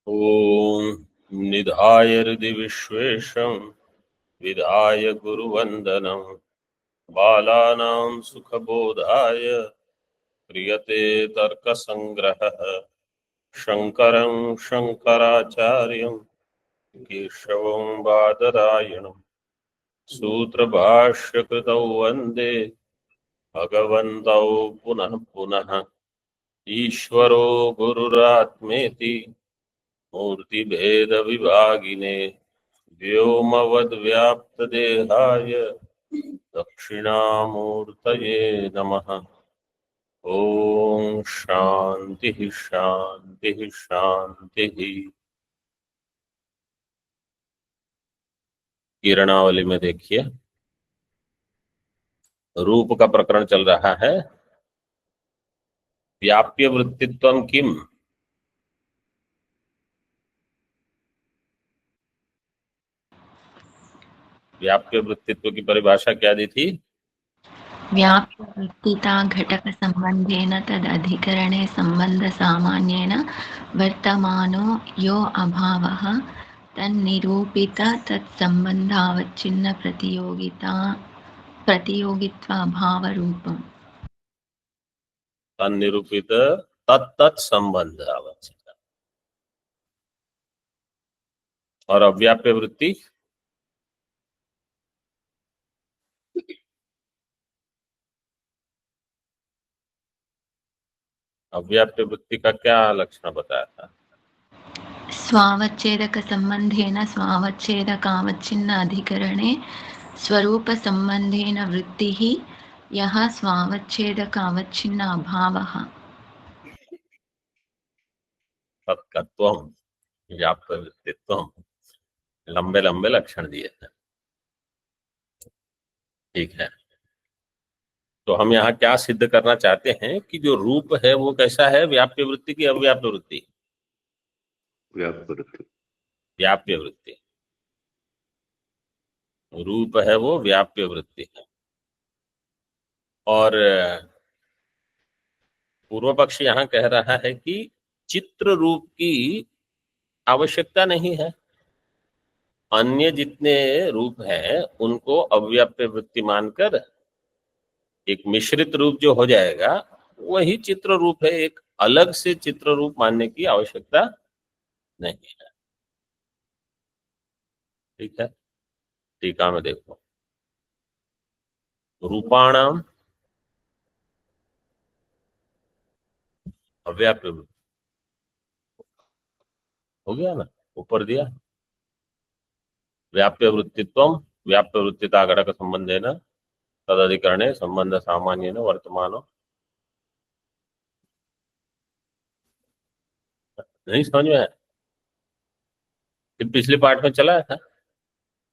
ॐ निधाय हृदि विश्वेशं विधाय गुरुवन्दनं बालानां सुखबोधाय क्रियते तर्कसङ्ग्रहः शङ्करं शङ्कराचार्यं केशवं बादरायणं सूत्रभाष्यकृतौ वन्दे भगवन्तौ पुनः पुनः ईश्वरो गुरुरात्मेति मूर्तिभेदविभागिने व्योमवद्व्याप्तदेहाय दक्षिणामूर्तये नमः। ओम शांति शांति शांति। किरणावली में देखिए, रूप का प्रकरण चल रहा है। व्याप्य वृत्तित्वम किम? व्याप्य वृत्तित्व की परिभाषा क्या दी थी? व्याप्यवृत्तिता घटकसम्बन्धेन तदधिकरणे सम्बन्धसामान्येन वर्तमानो यो अभावः तन्निरूपित तत्सम्बन्धावच्छिन्न प्रतियोगित्वाभावरूपम्। तन्निरूपित तत्त संबंध आवश्यक। और अव्याप्य वृत्ति अव्याप्य वृत्ति का क्या लक्षण बताया था? स्वावच्छेदकसम्बन्धेन स्वावच्छेदकावच्छिन्न अधिकरणे स्वरूपसम्बन्धेन वृत्तिः यः स्वावच्छेदकावच्छिन्न अभावः। तत्कत्वम व्याप्य वृत्तित्वम, लंबे लंबे लक्षण दिए हैं। ठीक है, तो हम यहाँ क्या सिद्ध करना चाहते हैं कि जो रूप है वो कैसा है? व्याप्य वृत्ति की अव्याप्य वृत्ति? व्याप्य वृत्ति। व्याप्य वृत्ति। रूप है वो व्याप्य वृत्ति है। और पूर्व पक्ष यहाँ कह रहा है कि चित्र रूप की आवश्यकता नहीं है, अन्य जितने रूप हैं उनको अव्याप्य वृत्ति मानकर एक मिश्रित रूप जो हो जाएगा वही चित्र रूप है। एक अलग से चित्र रूप मानने की आवश्यकता नहीं है। ठीक है, टीका में देखो, रूपाणाम अव्याप्य वृत्ति हो गया ना, ऊपर दिया। व्याप्य वृत्तित्वम व्याप्य वृत्तिता घटक संबंधेन तदधिकरणे संबंध सामान्येन वर्तमानो। नहीं समझ में है? फिर पिछले पार्ट में चला था।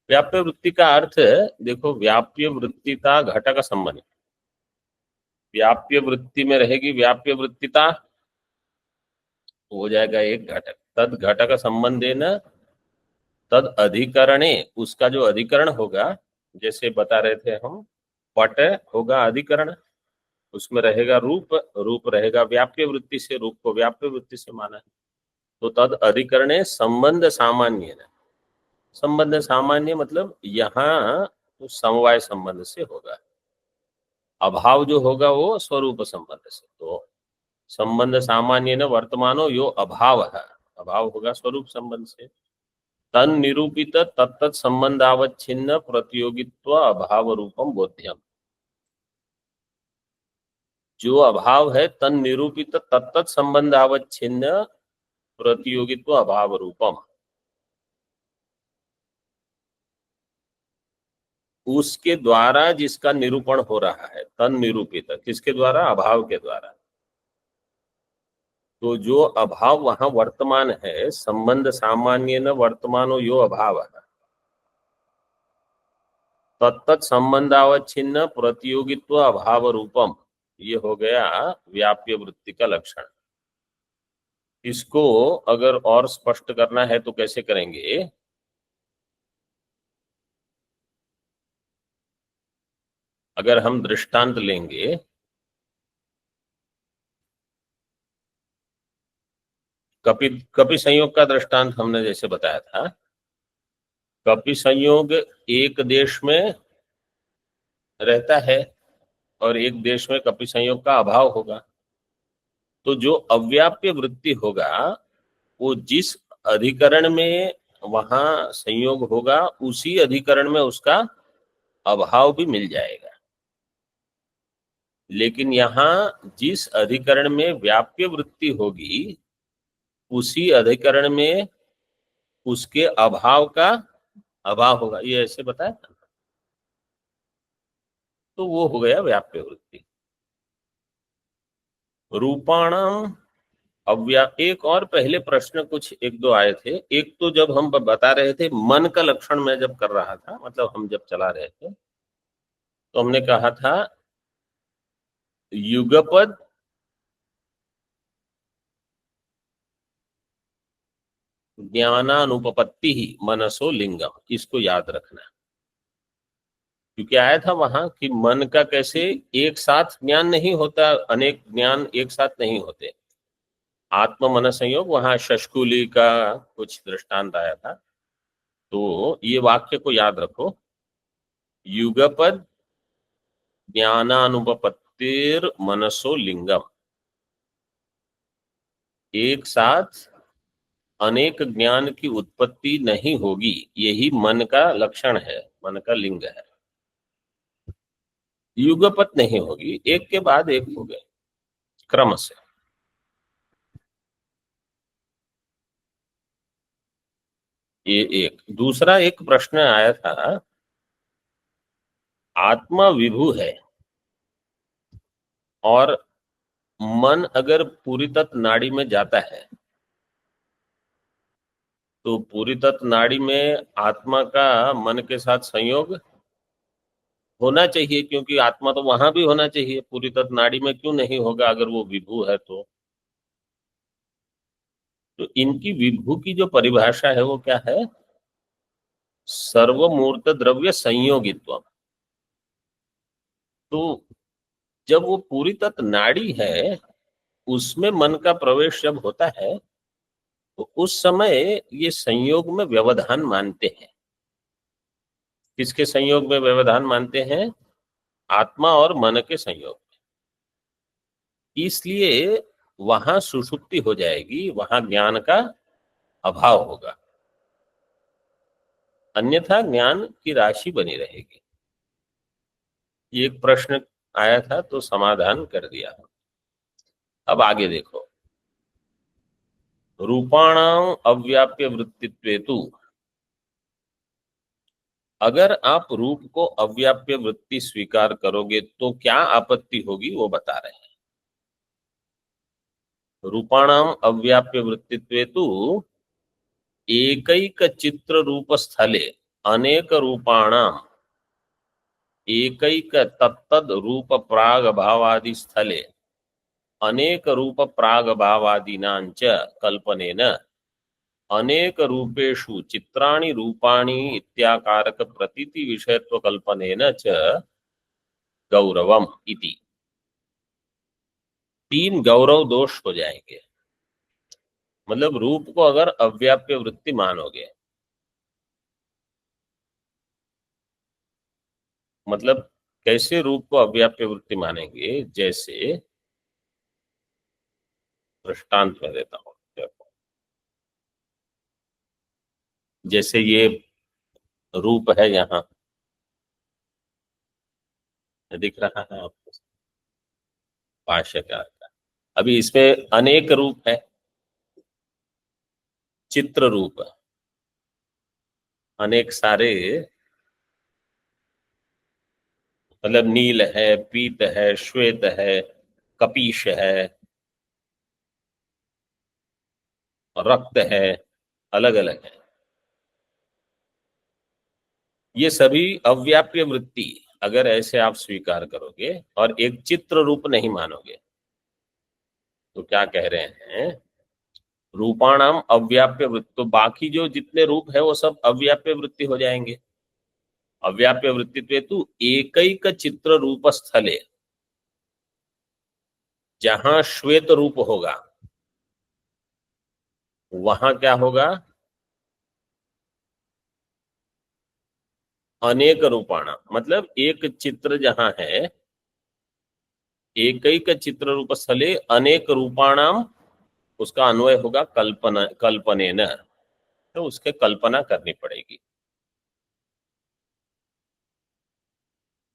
व्याप्य वृत्ति का अर्थ देखो, व्याप्य वृत्तिता घटक संबंध। व्याप्य वृत्ति में रहेगी व्याप्य वृत्तिता, हो जाएगा एक घटक। तद घटक संबंधेन तद अधिकरणे, उसका जो अधिकरण होगा, जैसे बता रहे थे हम, पट होगा अधिकरण, उसमें रहेगा रूप, रूप रहेगा व्याप्य वृत्ति से, रूप को व्याप्य वृत्ति से माना है। तो तद अधिकरणे संबंध सामान्य, संबंध सामान्य मतलब यहाँ तो समवाय संबंध से होगा। अभाव जो होगा वो स्वरूप संबंध से। तो संबंध सामान्य न वर्तमानो यो अभाव है, अभाव होगा स्वरूप संबंध से। तन निरूपित तत्त संबंधावच्छिन्न प्रतियोगित्व अभाव रूपम बोध्यम। जो अभाव है तन निरूपित तत्त संबंधावच्छिन्न प्रतियोगित्व अभाव रूपम, उसके द्वारा जिसका निरूपण हो रहा है। तन निरूपित किसके द्वारा? अभाव के द्वारा। तो जो अभाव वहां वर्तमान है, संबंध सामान्य न वर्तमानो यो अभाव है, तत्त संबंधावच्छिन्न प्रतियोगित्व अभाव रूपम, ये हो गया व्याप्य वृत्ति का लक्षण। इसको अगर और स्पष्ट करना है तो कैसे करेंगे? अगर हम दृष्टांत लेंगे, कपि कपि संयोग का दृष्टांत हमने जैसे बताया था, कपि संयोग एक देश में रहता है और एक देश में कपि संयोग का अभाव होगा, तो जो अव्याप्य वृत्ति होगा वो जिस अधिकरण में वहां संयोग होगा उसी अधिकरण में उसका अभाव भी मिल जाएगा। लेकिन यहाँ जिस अधिकरण में व्याप्य वृत्ति होगी उसी अधिकरण में उसके अभाव का अभाव होगा, ये ऐसे बताया था। तो वो हो गया व्याप्य वृत्ति। रूपाणाम एक और पहले प्रश्न कुछ एक दो आए थे। एक तो जब हम बता रहे थे मन का लक्षण, मैं जब कर रहा था, मतलब हम जब चला रहे थे, तो हमने कहा था युगपद ज्ञानानुपपत्ति ही मनसो लिंगम, इसको याद रखना। क्योंकि आया था वहां कि मन का कैसे एक साथ ज्ञान नहीं होता, अनेक ज्ञान एक साथ नहीं होते। आत्म मन संयोग, वहां शशकुली का कुछ दृष्टांत आया था। तो ये वाक्य को याद रखो, युगपद ज्ञानानुपपत्तिर मनसो लिंगम, एक साथ अनेक ज्ञान की उत्पत्ति नहीं होगी, यही मन का लक्षण है, मन का लिंग है। युगपत नहीं होगी, एक के बाद एक हो गए क्रम से। ये एक। दूसरा एक प्रश्न आया था, आत्मा विभु है और मन अगर पूरी तत्व नाड़ी में जाता है तो पूरी तत्व नाड़ी में आत्मा का मन के साथ संयोग होना चाहिए, क्योंकि आत्मा तो वहां भी होना चाहिए। पूरी तत्व नाड़ी में क्यों नहीं होगा अगर वो विभु है तो इनकी विभु की जो परिभाषा है वो क्या है? सर्वमूर्त द्रव्य संयोगित्व। तो जब वो पूरी तत्व नाड़ी है उसमें मन का प्रवेश जब होता है तो उस समय ये संयोग में व्यवधान मानते हैं। किसके संयोग में व्यवधान मानते हैं? आत्मा और मन के संयोग में। इसलिए वहां सुषुप्ति हो जाएगी, वहां ज्ञान का अभाव होगा, अन्यथा ज्ञान की राशि बनी रहेगी। ये एक प्रश्न आया था तो समाधान कर दिया। अब आगे देखो, रूपाणाम अव्याप्य वृत्तित्वेतु, अगर आप रूप को अव्याप्य वृत्ति स्वीकार करोगे तो क्या आपत्ति होगी वो बता रहे हैं। रूपाणाम अव्याप्य वृत्तित्वेतु एकैक चित्र रूप स्थले अनेक रूपाणाम एकैक तत्तद रूप प्राग भावादि स्थले अनेक रूप प्राग भावादीनांच कल्पनेन अनेक रूपेषु चित्राणि रूपाणि इत्याकारक प्रतीति विषयत्व कल्पनेन च गौरवम इति। 3 गौरव दोष हो जाएंगे। मतलब रूप को अगर अव्याप्य वृत्ति मानोगे, मतलब कैसे रूप को अव्याप्य वृत्ति मानेंगे? जैसे दृष्टांत में देता हूं, जैसे ये रूप है, यहाँ दिख रहा है आपको भाष्यकार का। अभी इसमें अनेक रूप है, चित्र रूप, अनेक सारे, मतलब नील है, पीत है, श्वेत है, कपीश है, रक्त है, अलग अलग है। ये सभी अव्याप्य वृत्ति अगर ऐसे आप स्वीकार करोगे और एक चित्र रूप नहीं मानोगे तो क्या कह रहे हैं? रूपाणाम अव्याप्य वृत्ति, तो बाकी जो जितने रूप है वो सब अव्याप्य वृत्ति हो जाएंगे। अव्याप्य वृत्तित्वेतु एकैक चित्र रूप स्थले, जहां श्वेत रूप होगा, वहां क्या होगा, अनेक रूपाणा, मतलब एक चित्र जहां है, एक चित्र रूप स्थले अनेक रूपाणाम, उसका अन्वय होगा कल्पना, कल्पनेन, तो उसके कल्पना करनी पड़ेगी।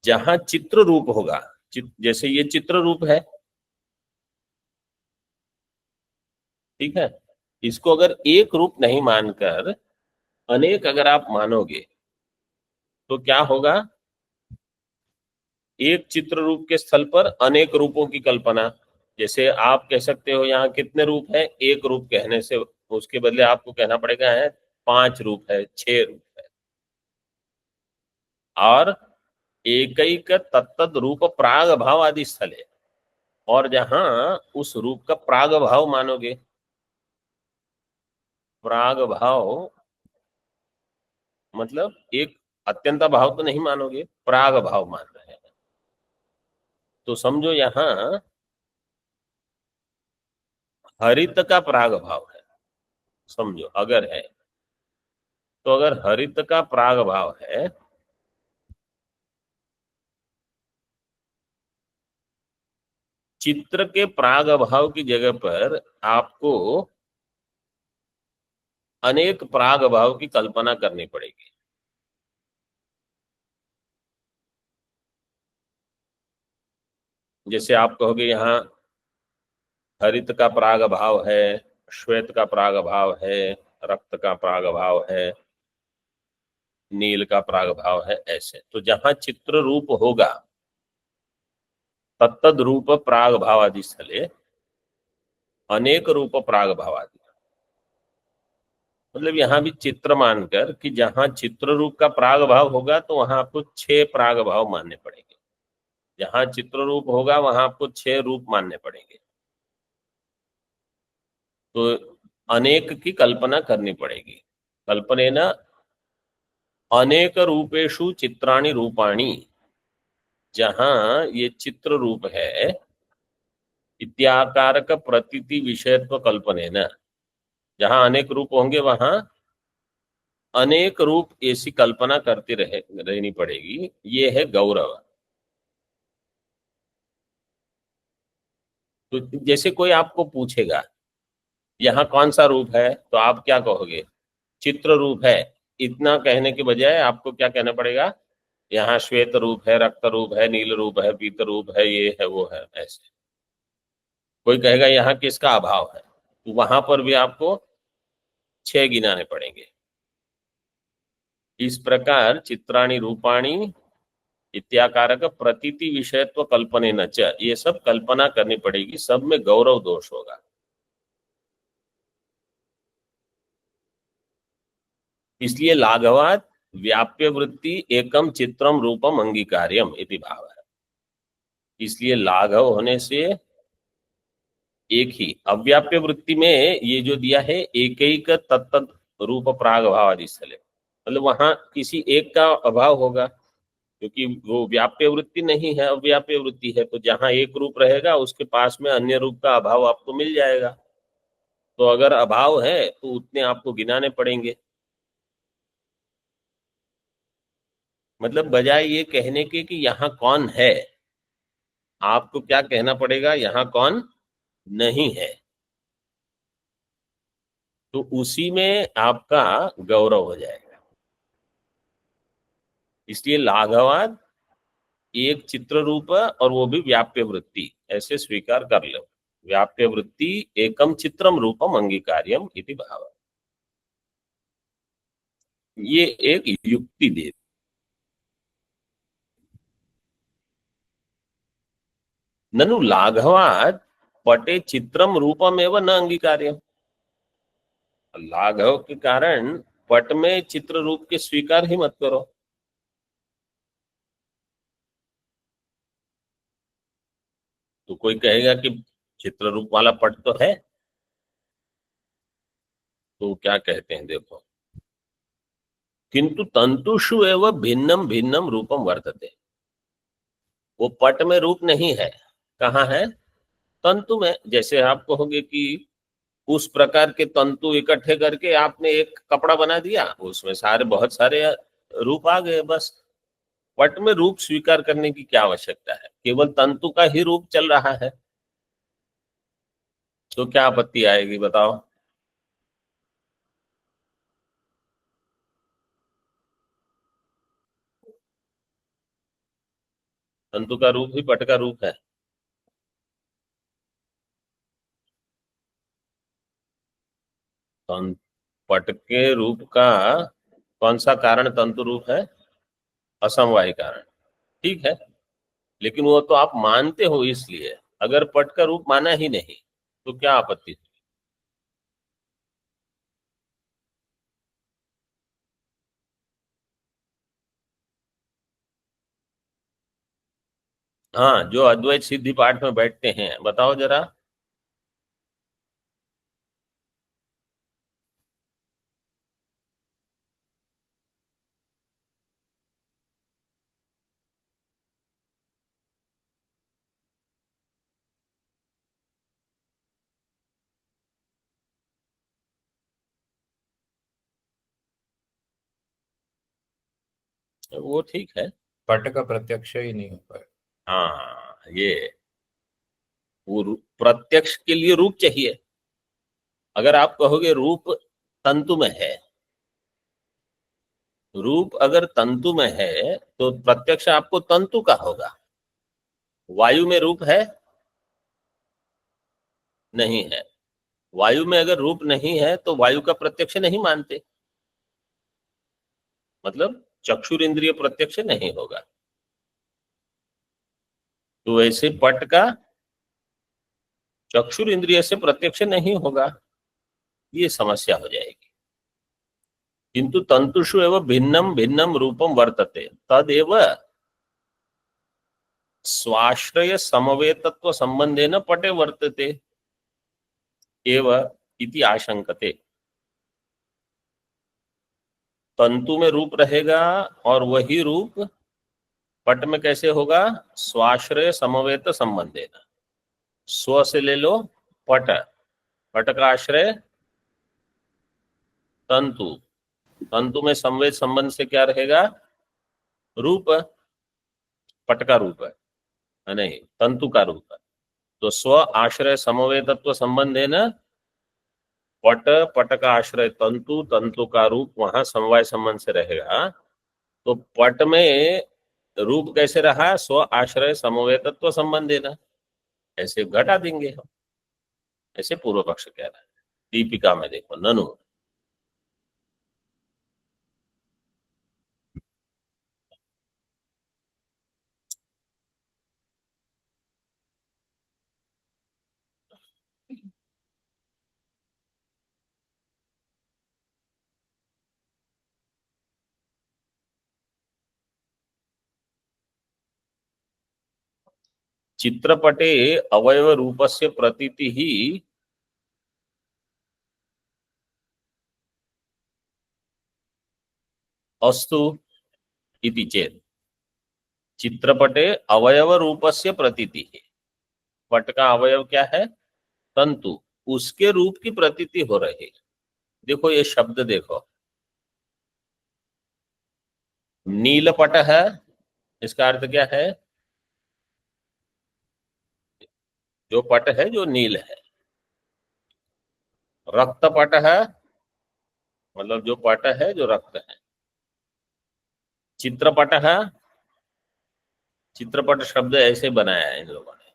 जहां चित्र रूप होगा, जैसे ये चित्र रूप है, ठीक है, इसको अगर एक रूप नहीं मानकर अनेक अगर आप मानोगे तो क्या होगा, एक चित्र रूप के स्थल पर अनेक रूपों की कल्पना। जैसे आप कह सकते हो यहाँ कितने रूप है, एक रूप कहने से उसके बदले आपको कहना पड़ेगा है 5 रूप है, 6 रूप है। और एकैक तत्तद रूप प्राग भाव आदि स्थल है, और जहां उस रूप का प्राग भाव मानोगे, प्राग भाव मतलब एक अत्यंत भाव तो नहीं मानोगे, प्राग भाव मान रहे हैं, तो समझो यहां हरित का प्राग भाव है, समझो अगर है तो, अगर हरित का प्राग भाव है चित्र के प्राग भाव की जगह पर आपको अनेक प्राग भाव की कल्पना करनी पड़ेगी। जैसे आप कहोगे यहाँ हरित का प्राग भाव है, श्वेत का प्राग भाव है, रक्त का प्राग भाव है, नील का प्राग भाव है, ऐसे। तो जहां चित्र रूप होगा तत्तद रूप प्राग भाव आदि स्थले अनेक रूप प्राग भाव आदि, मतलब यहाँ भी चित्र मानकर कि जहां चित्र रूप का प्राग भाव होगा तो वहां आपको 6 प्राग भाव मानने पड़ेंगे, जहां चित्र रूप होगा वहां आपको 6 रूप मानने पड़ेंगे। तो अनेक की कल्पना करनी पड़ेगी, कल्पनेन अनेक रूपेषु चित्राणि रूपाणि, जहां ये चित्र रूप है इत्याकारक प्रतीति विषयत्व कल्पनेन, जहां अनेक रूप होंगे वहां अनेक रूप ऐसी कल्पना करती रहनी पड़ेगी। ये है गौरव। तो जैसे कोई आपको पूछेगा यहाँ कौन सा रूप है, तो आप क्या कहोगे, चित्र रूप है। इतना कहने के बजाय आपको क्या कहना पड़ेगा, यहाँ श्वेत रूप है, रक्त रूप है, नील रूप है, पीत रूप है, ये है वो है, ऐसे। कोई कहेगा यहाँ किसका अभाव है, तो वहां पर भी आपको 6 गिनाने पड़ेंगे। इस प्रकार चित्राणि रूपाणि इत्याकारक प्रतीति विषयत्व कल्पनेन च, ये सब कल्पना करनी पड़ेगी, सब में गौरव दोष होगा। इसलिए लाघवात व्याप्य वृत्ति एकम चित्रम रूपम अंगीकार्यम इति भाव है। इसलिए लाघव होने से एक ही, अव्याप्य वृत्ति में ये जो दिया है एकैक तत्तद रूप प्राग भाव आदि स्थले, मतलब वहां किसी एक का अभाव होगा, क्योंकि वो व्याप्य वृत्ति नहीं है, अव्याप्य वृत्ति है। तो जहां एक रूप रहेगा उसके पास में अन्य रूप का अभाव आपको मिल जाएगा। तो अगर अभाव है तो उतने आपको गिनाने पड़ेंगे। मतलब बजाय ये कहने के कि यहाँ कौन है, आपको क्या कहना पड़ेगा, यहाँ कौन नहीं है। तो उसी में आपका गौरव हो जाएगा। इसलिए लाघवाद एक चित्र रूप और वो भी व्याप्य वृत्ति, ऐसे स्वीकार कर लो। व्याप्य वृत्ति एकम चित्रम रूपम अंगीकार्यम इति भाव। ये एक युक्ति दे। ननु लाघवाद पटे चित्रम रूपम एवं न अंगीकार्यम, लाघव के कारण पट में चित्र रूप के स्वीकार ही मत करो। तो कोई कहेगा कि चित्र रूप वाला पट तो है, तो क्या कहते हैं देखो, किंतु तंतुषु एवं भिन्नम भिन्नम रूपम वर्तते, वो पट में रूप नहीं है, कहाँ है, तंतु में। जैसे आप कहोगे कि उस प्रकार के तंतु इकट्ठे करके आपने एक कपड़ा बना दिया, उसमें सारे बहुत सारे रूप आ गए। बस पट में रूप स्वीकार करने की क्या आवश्यकता है, केवल तंतु का ही रूप चल रहा है, तो क्या आपत्ति आएगी बताओ। तंतु का रूप ही पट का रूप है। पट के रूप का कौन सा कारण तंतु रूप है? असमवाय कारण। ठीक है, लेकिन वो तो आप मानते हो, इसलिए अगर पट का रूप माना ही नहीं तो क्या आपत्ति? हाँ, जो अद्वैत सिद्धि पाठ में बैठते हैं, बताओ जरा। वो ठीक है। पट का प्रत्यक्ष ही नहीं हो पाए। हाँ, ये वो प्रत्यक्ष के लिए रूप चाहिए। अगर आप कहोगे रूप तंतु में है, रूप अगर तंतु में है तो प्रत्यक्ष आपको तंतु का होगा। वायु में रूप है? नहीं है। वायु में अगर रूप नहीं है तो वायु का प्रत्यक्ष नहीं मानते, मतलब चक्षुर इंद्रिय प्रत्यक्ष नहीं होगा। तो ऐसे पट का चक्षुर इंद्रिय से प्रत्यक्ष नहीं होगा, ये समस्या हो जाएगी। किंतु तंतुषु एवं भिन्नम भिन्नम रूपम वर्तते तदेव स्वाश्रय समवेतत्व संबंधेन पटे वर्तते एव इति आशंकते। तंतु में रूप रहेगा और वही रूप पट में कैसे होगा? स्वाश्रय समवेत संबंधेन। स्व से ले लो पट, पट का आश्रय तंतु, तंतु में संवेद संबंध से क्या रहेगा? रूप, पट का रूप है नहीं, तंतु का रूप है। तो स्व आश्रय समवेतत्व संबंध है ना, पट, पट का आश्रय तंतु, तंतु का रूप वहां समवाय संबंध से रहेगा। तो पट में रूप कैसे रहा? स्व आश्रय समवेतत्व संबंध है ना, ऐसे घटा देंगे हम। ऐसे पूर्व पक्ष कह रहा है। दीपिका में देखो, ननु चित्रपटे अवयव रूपस्य प्रतीति ही अस्तु इति चेत्। चित्रपटे अवयव रूपस्य प्रतीति है, पट का अवयव क्या है? तंतु, उसके रूप की प्रतीति हो रही है। देखो ये शब्द देखो, नीलपट है, इसका अर्थ क्या है? जो पट है जो नील है। रक्तपट है, मतलब जो पट है जो रक्त है। चित्रपट है, चित्रपट शब्द ऐसे बनाया है इन लोगों ने।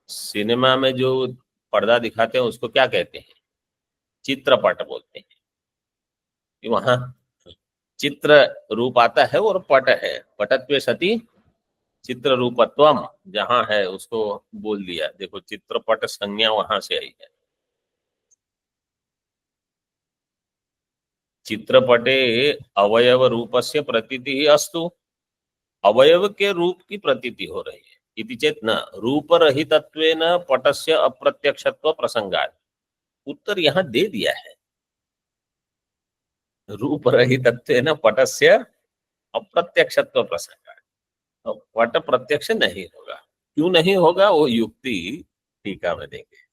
सिनेमा में जो पर्दा दिखाते हैं उसको क्या कहते हैं? चित्रपट बोलते हैं। कि वहां चित्र रूप आता है और पट है, पटत्वे सती चित्र रूपत्वम जहां है उसको बोल दिया। देखो चित्रपट संज्ञा वहां से आई है। चित्रपटे अवयव रूपस्य प्रतीति ही अस्तु, अवयव के रूप की प्रतीति हो रही है। इति चेत न रूप रहितत्वेन पटस्य अप्रत्यक्षत्व प्रसंगात। उत्तर यहां दे दिया है, रूप रहितत्वेन पटस्य अप्रत्यक्षत्व प्रसंगात। तो पट प्रत्यक्ष नहीं होगा। क्यों नहीं होगा? वो युक्ति टीका में देंगे।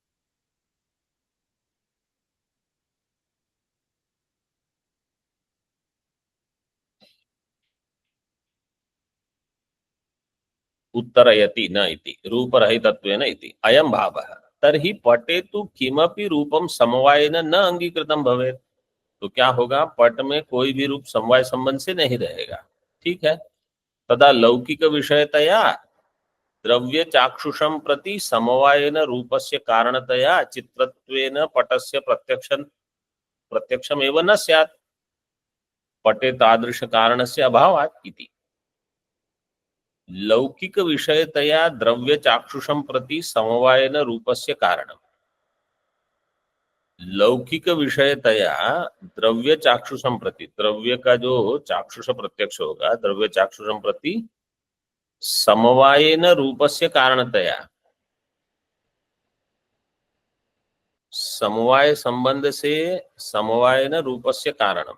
उत्तरयति न इति रूपरहितत्वेन इति अयं भावः तर्हि पटे तु किमपि रूपम समवायेन न अंगीकृतम भवेत्। तो क्या होगा, पट में कोई भी रूप समवाय संबंध से नहीं रहेगा। ठीक है। तदा लौकिक विषयतया द्रव्य चाक्षुषम प्रति समवायेन रूपस्य कारणतया चित्रत्वेन पटस्य प्रत्यक्षमेव न स्यात् पटे तादृश कारणस्य अभावात् इति। लौकिक विषयतया द्रव्य चाक्षुषम प्रति समवायेन रूपस्य कारणम। लौकिक विषयतया द्रव्य चाक्षुषम प्रति, द्रव्य का जो चाक्षुष प्रत्यक्ष होगा, द्रव्य चाक्षुषम प्रति समवायेन रूपस्य कारणतया, समवाय संबंध से समवायेन रूपस्य कारणम,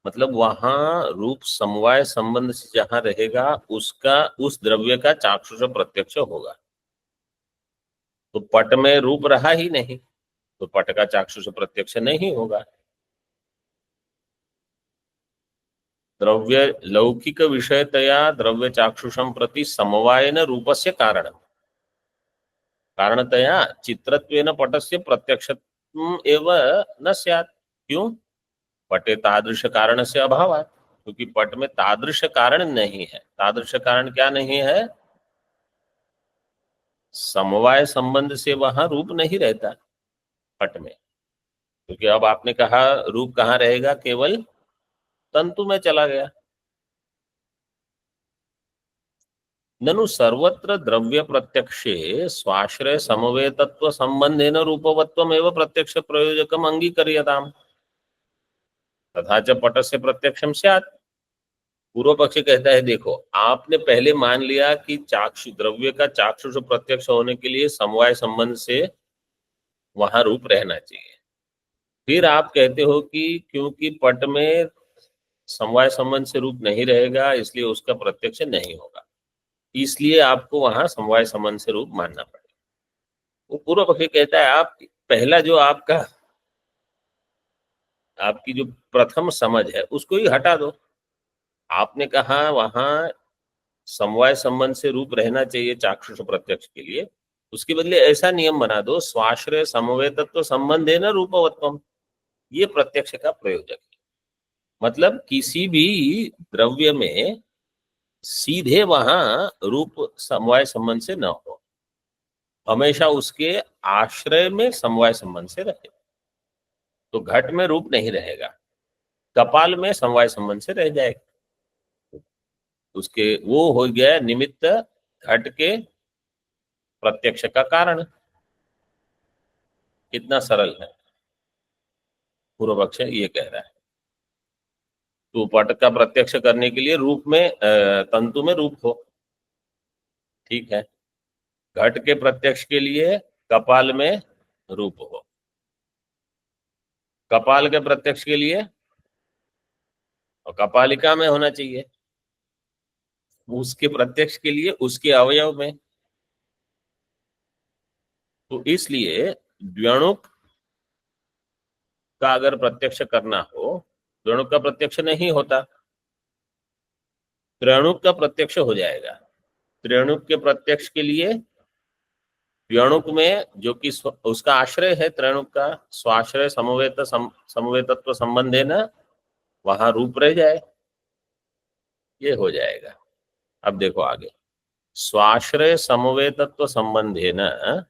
मतलब वहां रूप समवाय संबंध से जहां रहेगा उसका, उस द्रव्य का चाक्षुष प्रत्यक्ष होगा। तो पट में रूप रहा ही नहीं, तो पट का चाक्षुष प्रत्यक्ष नहीं होगा। द्रव्य लौकिक विषयतया द्रव्य चाक्षुषम प्रति समवायेन रूपस्य कारणम कारणतया चित्रत्वेन पटस्य प्रत्यक्षत्वम् एव न स्यात्। क्यों? पटे तादृश कारण से अभावात्, क्योंकि पट में तादृश कारण नहीं है। तादृश कारण क्या नहीं है? समवाय संबंध से वहां रूप नहीं रहता पट में, क्योंकि अब आपने कहा रूप कहाँ रहेगा, केवल तंतु में चला गया। ननु सर्वत्र द्रव्य प्रत्यक्षे स्वाश्रय समवेतत्व संबंधेन रूपवत्वमेव प्रत्यक्ष प्रयोजकम अंगीक्रियताम् तथा च पटस्य प्रत्यक्षम स्यात्। पूर्व पक्षी कहता है, देखो आपने पहले मान लिया कि चाक्षु द्रव्य का चाक्षुष प्रत्यक्ष होने के लिए समवाय संबंध से वहां रूप रहना चाहिए। फिर आप कहते हो कि क्योंकि पट में समवाय संबंध से रूप नहीं रहेगा इसलिए उसका प्रत्यक्ष नहीं होगा, इसलिए आपको वहां समवाय संबंध से रूप मानना पड़ेगा। वो पूर्व पक्षी कहता है, आप पहला जो आपकी जो प्रथम समझ है उसको ही हटा दो। आपने कहा वहां समवाय संबंध से रूप रहना चाहिए चाक्षुष प्रत्यक्ष के लिए, उसके बदले ऐसा नियम बना दो स्वाश्रय समवेतत्व संबंधेन रूपवत्वम, ये प्रत्यक्ष का प्रयोजक है। मतलब किसी भी द्रव्य में सीधे वहां रूप समवाय संबंध से न हो, हमेशा उसके आश्रय में समवाय संबंध से रहे। तो घट में रूप नहीं रहेगा, कपाल में समवाय संबंध से रह जाएगा। उसके वो हो गया निमित्त घट के प्रत्यक्ष का कारण। कितना सरल है। पूर्व पक्ष ये कह रहा है तो पट का प्रत्यक्ष करने के लिए रूप में तंतु में रूप हो, ठीक है। घट के प्रत्यक्ष के लिए कपाल में रूप हो, कपाल के प्रत्यक्ष के लिए और कपालिका में होना चाहिए, उसके प्रत्यक्ष के लिए उसके अवयव में। तो इसलिए द्व्यणुक का अगर प्रत्यक्ष करना हो, द्व्यणुक का प्रत्यक्ष नहीं होता, त्रणुक का प्रत्यक्ष हो जाएगा। त्रणुक के प्रत्यक्ष के लिए द्व्यणुक में जो कि उसका आश्रय है त्रणुक का, स्वाश्रय समवेतत्व संबंधे न वहां रूप रह जाए, ये हो जाएगा। अब देखो आगे, स्वाश्रय समवेतत्व संबंधे न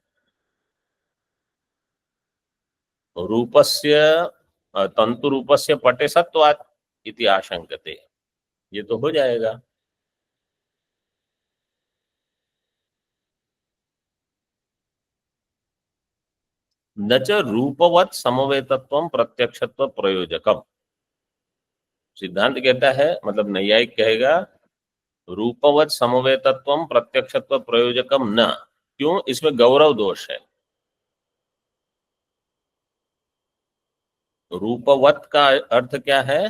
रूपस्य तंतु रूपस्य पटे सत्वात् इति आशंकते, ये तो हो जाएगा। न च रूपवत् समवेतत्वं प्रत्यक्षत्व प्रयोजकम। सिद्धांत कहता है, मतलब नैयायिक कहेगा रूपवत् समवेतत्वं प्रत्यक्षत्व प्रयोजकम न। क्यों? इसमें गौरव दोष है। रूपवत् का अर्थ क्या है?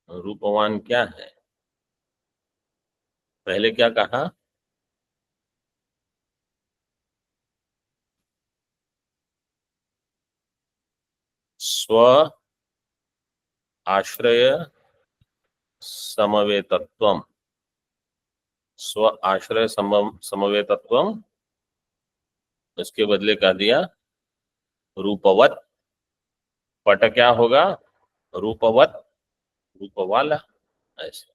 रूपवान क्या है? पहले क्या कहा? स्व आश्रय समवेतत्वम। स्व आश्रय समवेतत्वम, इसके बदले कह दिया रूपवत। पट क्या होगा? रूपवत, रूप वाला, ऐसे।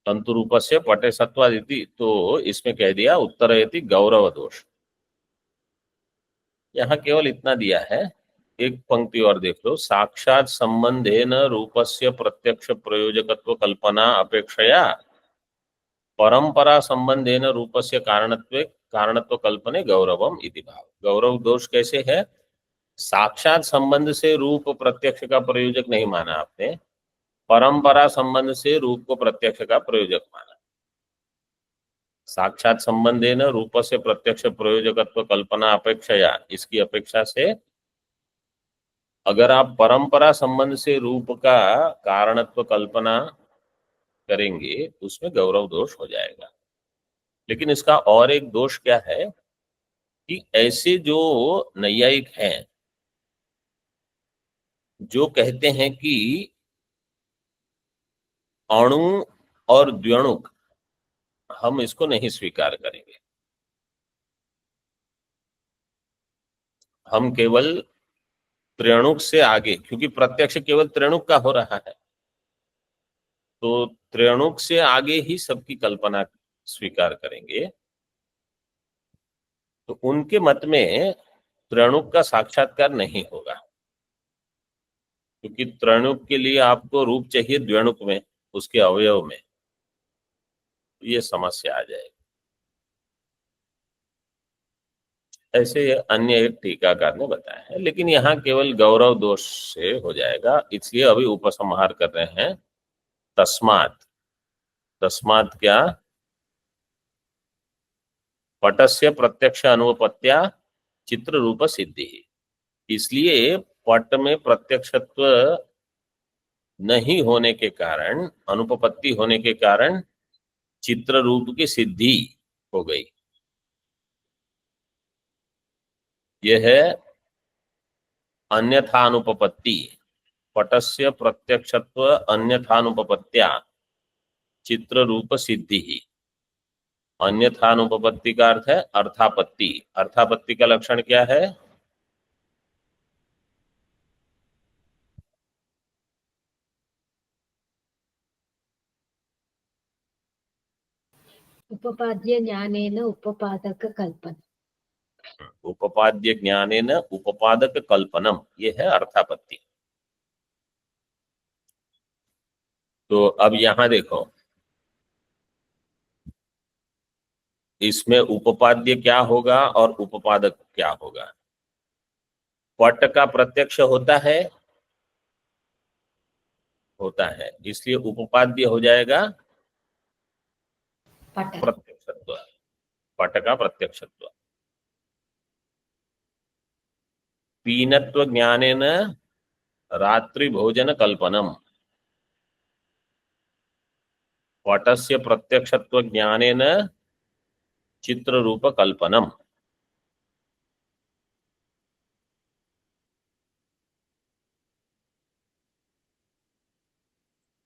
तंतु रूपस्य पटे सत्वादिति, तो इसमें कह दिया उत्तरयति गौरव दोष। यहाँ केवल इतना दिया है, एक पंक्ति और देख लो। साक्षात संबंधेन रूपस्य प्रत्यक्ष प्रयोजकत्व कल्पना अपेक्षया परंपरा संबंधेन रूपस्य कारणत्व कल्पने गौरवम इति भाव। गौरव दोष कैसे है? साक्षात संबंध से रूप प्रत्यक्ष का प्रयोजक नहीं माना आपने, परंपरा संबंध से रूप को प्रत्यक्ष का प्रयोजक माना। साक्षात संबंधेन रूपस्य प्रत्यक्ष प्रयोजकत्व कल्पना अपेक्षया, इसकी अपेक्षा से अगर आप परंपरा संबंध से रूप का कारणत्व कल्पना करेंगे उसमें गौरव दोष हो जाएगा। लेकिन इसका और एक दोष क्या है कि ऐसे जो नैयायिक हैं जो कहते हैं कि अणु और द्व्यणुक, हम इसको नहीं स्वीकार करेंगे, हम केवल त्रिणुक से आगे, क्योंकि प्रत्यक्ष केवल त्रिणुक का हो रहा है, तो त्रिणुक से आगे ही सबकी कल्पना स्वीकार करेंगे। तो उनके मत में त्रिणुक का साक्षात्कार नहीं होगा, क्योंकि त्रिणुक के लिए आपको रूप चाहिए द्व्यणुक में, उसके अवयव में, ये समस्या आ जाएगी। ऐसे अन्य एक टीकाकार ने बताया है, लेकिन यहाँ केवल गौरव दोष से हो जाएगा, इसलिए अभी उपसंहार कर रहे हैं। तस्मात्, तस्मात् क्या? पटस्य प्रत्यक्ष अनुपत्या चित्र रूप सिद्धि, इसलिए पट में प्रत्यक्षत्व नहीं होने के कारण, अनुपपत्ति होने के कारण चित्र रूप की सिद्धि हो गई। यह है अन्यथानुपपत्ति। पटस्य प्रत्यक्षत्व अन्यथानुपपत्त्या चित्र रूप सिद्धि ही। अन्यथानुपपत्ति का अर्थ है अर्थापत्ति। अर्थापत्ति का लक्षण क्या है? उपपाद्य ज्ञानेन उपपादक कल्पना। उपपाद्य ज्ञानेन उपपादक कल्पनम, ये है अर्थापत्ति। तो अब यहां देखो, इसमें उपपाद्य क्या होगा और उपपादक क्या होगा? पट का प्रत्यक्ष होता है, इसलिए उपपाद्य हो जाएगा पट प्रत्यक्षत्व, पट का प्रत्यक्षत्व। पीनत्व ज्ञानेन रात्रि भोजन कल्पनम, पटस्य प्रत्यक्षत्व ज्ञानेन चित्र रूप कल्पनम।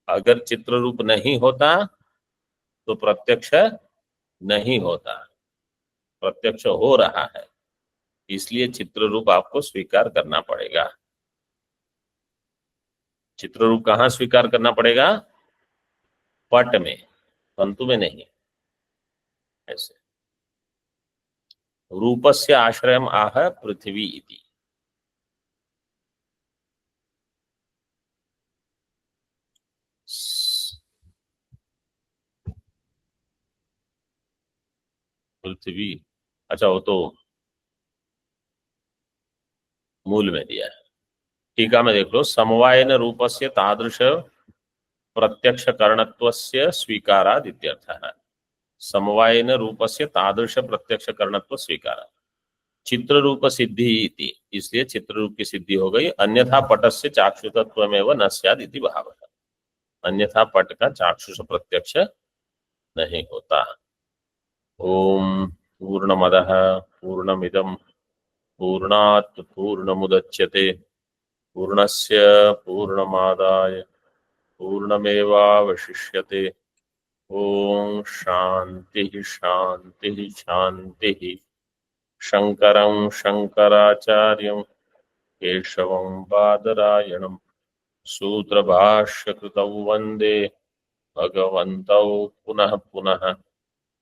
अगर चित्र रूप नहीं होता तो प्रत्यक्ष नहीं होता, प्रत्यक्ष हो रहा है, इसलिए चित्र रूप आपको स्वीकार करना पड़ेगा। चित्र रूप कहाँ स्वीकार करना पड़ेगा? पट में, तंतु में नहीं। ऐसे रूपस्य आश्रयम आह पृथ्वी इति। पृथ्वी, अच्छा वो तो मूल में दिया है। टीका में देख लो, समवायन रूपस्य तादृश प्रत्यक्ष करणत्वस्य स्वीकाराद इत्यर्थः। समवायन रूपस्य तादृश प्रत्यक्ष करणत्व स्वीकारात्। चित्र रूप सिद्धि इति, इसलिए चित्र रूप की सिद्धि हो गई। अन्यथा पटस्य चाक्षुषत्वमेव न स्याद् इति भावः, अन्यथा पट का चाक्षुष प्रत्यक्ष नहीं होता। ओम पूर्णमदः पूर्णमिदं पूर्णात् पूर्णमुदच्यते पूर्णस्य पूर्णमादाय पूर्णमेवावशिष्यते। ओम शांति शांति शांति। शंकरं शंकराचार्यं केशवं बादरायणं सूत्रभाष्यकृतौ वन्दे भगवन्तौ पुनः पुनः।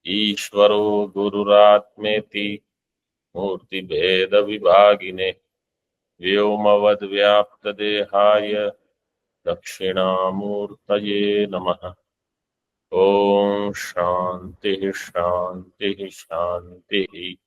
ईश्वरो गुरुरात्मेति मूर्तिभेदविभागिने व्योमवद्व्याप्तदेहाय दक्षिणामूर्तये नमः। ओम शांति शांति शांति।